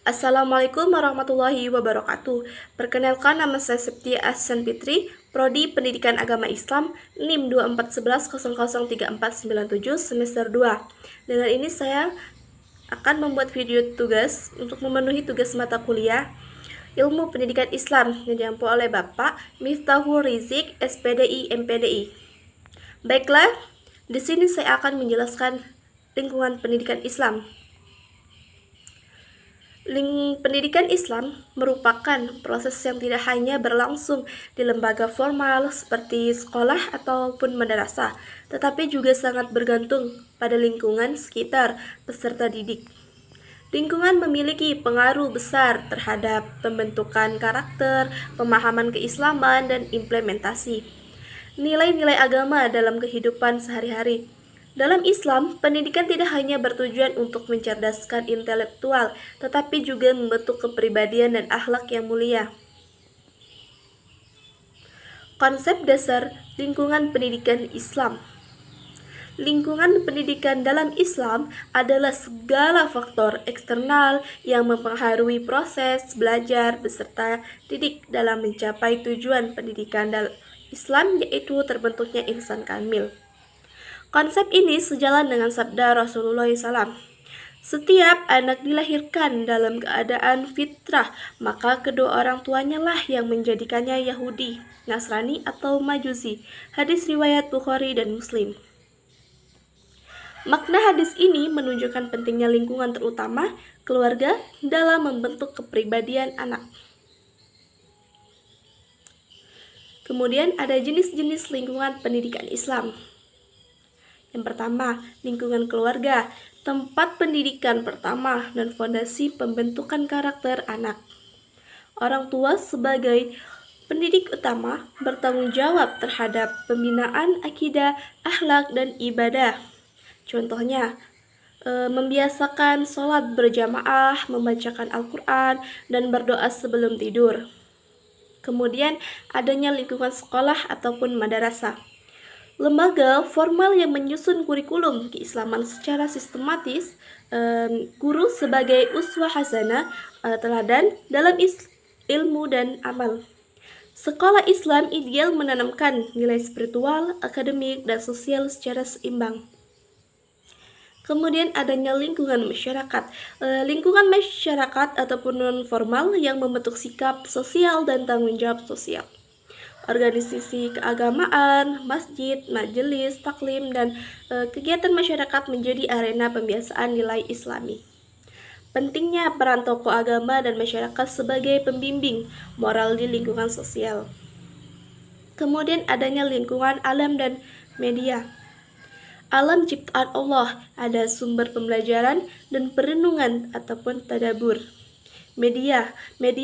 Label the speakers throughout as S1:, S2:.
S1: Assalamualaikum warahmatullahi wabarakatuh. Perkenalkan, nama saya Septia Ahsan Fitri, Prodi Pendidikan Agama Islam, NIM 2411003497 semester 2. Dengan ini saya akan membuat video tugas untuk memenuhi tugas mata kuliah Ilmu Pendidikan Islam yang diampu oleh Bapak Miftahul Rizik, SPDI, MPDI. Baiklah, di sini saya akan menjelaskan lingkungan pendidikan Islam. Pendidikan Islam merupakan proses yang tidak hanya berlangsung di lembaga formal seperti sekolah ataupun madrasah, tetapi juga sangat bergantung pada lingkungan sekitar peserta didik. Lingkungan memiliki pengaruh besar terhadap pembentukan karakter, pemahaman keislaman, dan implementasi nilai-nilai agama dalam kehidupan sehari-hari. Dalam Islam, pendidikan tidak hanya bertujuan untuk mencerdaskan intelektual, tetapi juga membentuk kepribadian dan akhlak yang mulia. Konsep dasar lingkungan pendidikan Islam. Lingkungan pendidikan dalam Islam adalah segala faktor eksternal yang mempengaruhi proses belajar beserta didik dalam mencapai tujuan pendidikan dalam Islam, yaitu terbentuknya insan kamil. Konsep ini sejalan dengan sabda Rasulullah SAW. Setiap anak dilahirkan dalam keadaan fitrah, maka kedua orang tuanya lah yang menjadikannya Yahudi, Nasrani, atau Majusi. Hadis riwayat Bukhari dan Muslim. Makna hadis ini menunjukkan pentingnya lingkungan, terutama keluarga, dalam membentuk kepribadian anak. Kemudian ada jenis-jenis lingkungan pendidikan Islam. Yang pertama, lingkungan keluarga, tempat pendidikan pertama dan fondasi pembentukan karakter anak. Orang tua sebagai pendidik utama bertanggung jawab terhadap pembinaan akidah, akhlak, dan ibadah. Contohnya, membiasakan sholat berjamaah, membacakan Al-Quran, dan berdoa sebelum tidur. Kemudian, adanya lingkungan sekolah ataupun madrasah. Lembaga formal yang menyusun kurikulum keislaman secara sistematis, guru sebagai uswah hasanah, teladan dalam ilmu dan amal. Sekolah Islam ideal menanamkan nilai spiritual, akademik, dan sosial secara seimbang. Kemudian adanya lingkungan masyarakat. Lingkungan masyarakat ataupun non-formal yang membentuk sikap sosial dan tanggung jawab sosial. Organisasi keagamaan, masjid, majelis, taklim, dan kegiatan masyarakat menjadi arena pembiasaan nilai Islami. Pentingnya peran tokoh agama dan masyarakat sebagai pembimbing moral di lingkungan sosial. Kemudian adanya lingkungan alam dan media. Alam ciptaan Allah, ada sumber pembelajaran dan perenungan ataupun tadabur. Media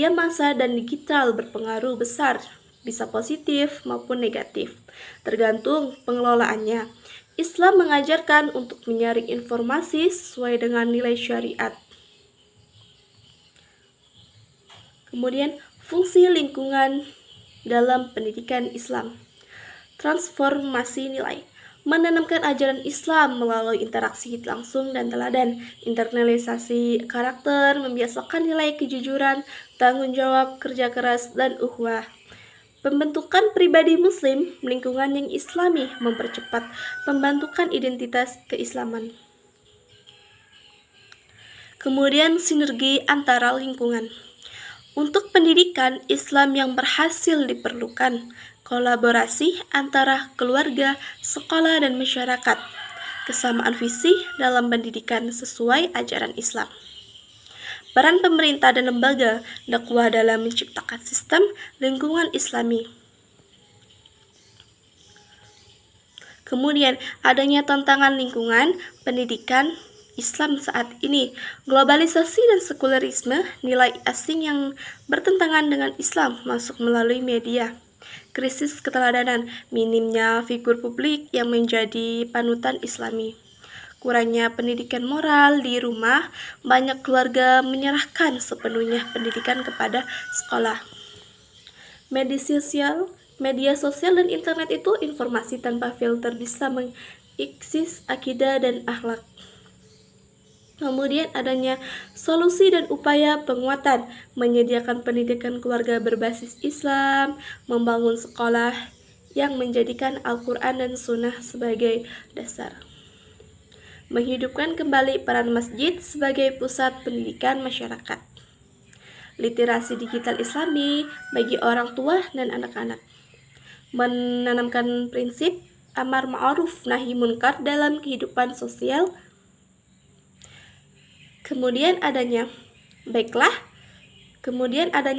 S1: massa dan digital berpengaruh besar, bisa positif maupun negatif, tergantung pengelolaannya. Islam mengajarkan untuk menyaring informasi sesuai dengan nilai syariat. Kemudian, fungsi lingkungan dalam pendidikan Islam. Transformasi nilai. Menanamkan ajaran Islam melalui interaksi langsung dan teladan, internalisasi karakter, membiasakan nilai kejujuran, tanggung jawab, kerja keras, dan ukhuwah. Pembentukan pribadi muslim, lingkungan yang islami mempercepat pembentukan identitas keislaman. Kemudian sinergi antara lingkungan. Untuk pendidikan Islam yang berhasil diperlukan kolaborasi antara keluarga, sekolah, dan masyarakat. Kesamaan visi dalam pendidikan sesuai ajaran Islam. Peran pemerintah dan lembaga dakwah dalam menciptakan sistem lingkungan Islami. Kemudian adanya tantangan lingkungan pendidikan Islam saat ini. Globalisasi dan sekulerisme, nilai asing yang bertentangan dengan Islam masuk melalui media. Krisis keteladanan, minimnya figur publik yang menjadi panutan Islami. Kurangnya pendidikan moral di rumah, banyak keluarga menyerahkan sepenuhnya pendidikan kepada sekolah. Media sosial dan internet itu informasi tanpa filter bisa mengiksis akidah dan akhlak. Kemudian adanya solusi dan upaya penguatan, menyediakan pendidikan keluarga berbasis Islam, membangun sekolah yang menjadikan Al-Quran dan Sunnah sebagai dasar. Menghidupkan kembali peran masjid sebagai pusat pendidikan masyarakat. Literasi digital Islami bagi orang tua dan anak-anak. Menanamkan prinsip amar ma'ruf nahi munkar dalam kehidupan sosial. Kemudian adanya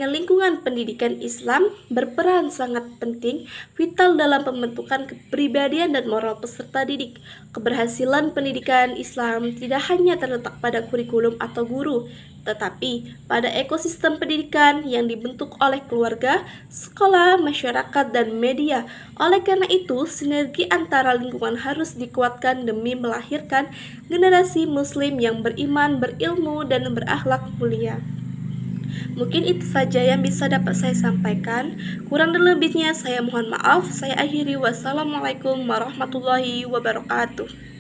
S1: lingkungan pendidikan Islam berperan sangat penting, vital dalam pembentukan kepribadian dan moral peserta didik. Keberhasilan pendidikan Islam tidak hanya terletak pada kurikulum atau guru, tetapi pada ekosistem pendidikan yang dibentuk oleh keluarga, sekolah, masyarakat, dan media. Oleh karena itu, sinergi antara lingkungan harus dikuatkan demi melahirkan generasi muslim yang beriman, berilmu, dan berakhlak mulia. Mungkin itu saja yang bisa dapat saya sampaikan. Kurang dan lebihnya saya mohon maaf. Saya akhiri. Wassalamualaikum warahmatullahi wabarakatuh.